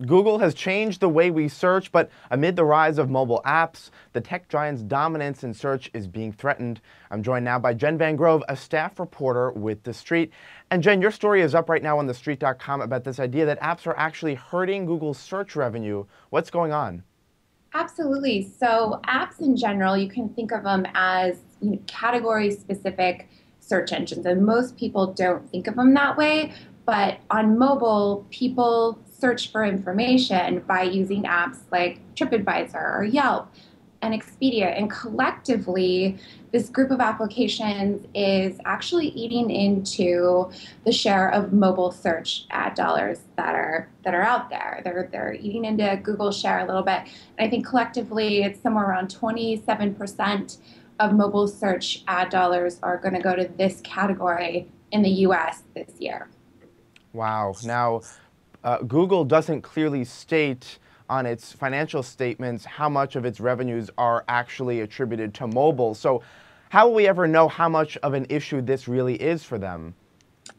Google has changed the way we search, but amid the rise of mobile apps, the tech giant's dominance in search is being threatened. I'm joined now by Jen Van Grove, a staff reporter with TheStreet. And Jen, your story is up right now on TheStreet.com about this idea that apps are actually hurting Google's search revenue. What's going on? Absolutely. So apps in general, you can think of them as category-specific search engines, and most people don't think of them that way. But on mobile, people search for information by using apps like TripAdvisor or Yelp and Expedia. And collectively, this group of applications is actually eating into the share of mobile search ad dollars that are out there. They're eating into Google's share a little bit. And I think collectively it's somewhere around 27% of mobile search ad dollars are going to go to this category in the US this year. Wow. Now, Google doesn't clearly state on its financial statements how much of its revenues are actually attributed to mobile. So how will we ever know how much of an issue this really is for them?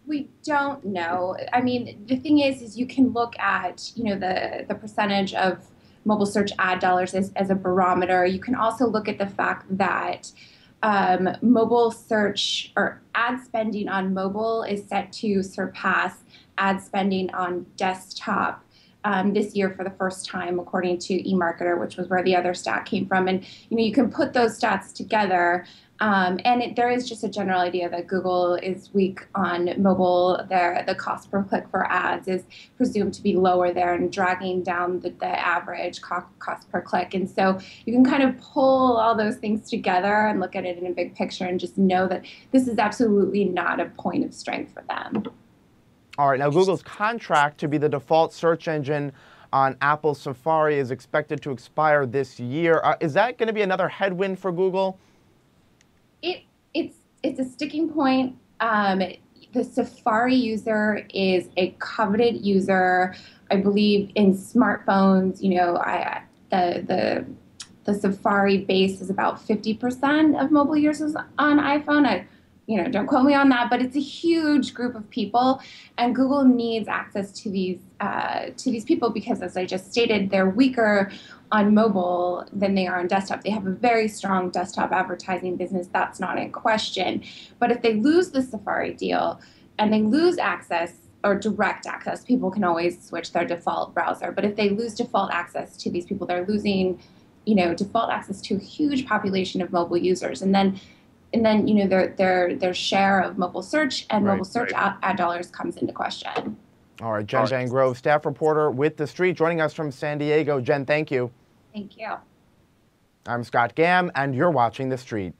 We don't know. I mean, the thing is you can look at, the percentage of mobile search ad dollars as a barometer. You can also look at the fact that mobile search or ad spending on mobile is set to surpass ad spending on desktop this year for the first time, according to eMarketer, which was where the other stat came from. And you can put those stats together, and there is just a general idea that Google is weak on mobile. The cost per click for ads is presumed to be lower there and dragging down the average cost per click. And so you can kind of pull all those things together and look at it in a big picture and just know that this is absolutely not a point of strength for them. All right, now Google's contract to be the default search engine on Apple's Safari is expected to expire this year. Is that going to be another headwind for Google? It's a sticking point. The Safari user is a coveted user. I believe in smartphones, the Safari base is about 50% of mobile users on iPhone. Don't quote me on that, but it's a huge group of people, and Google needs access to these people because, as I just stated, they're weaker on mobile than they are on desktop. They have a very strong desktop advertising business. That's not in question. But if they lose the Safari deal and they lose access or direct access, people can always switch their default browser. But if they lose default access to these people, they're losing, default access to a huge population of mobile users. And then their share of mobile search and mobile search ad dollars comes into question. All right, Jen Van Grove, staff reporter with TheStreet, joining us from San Diego. Jen, thank you. Thank you. I'm Scott Gamm, and you're watching TheStreet.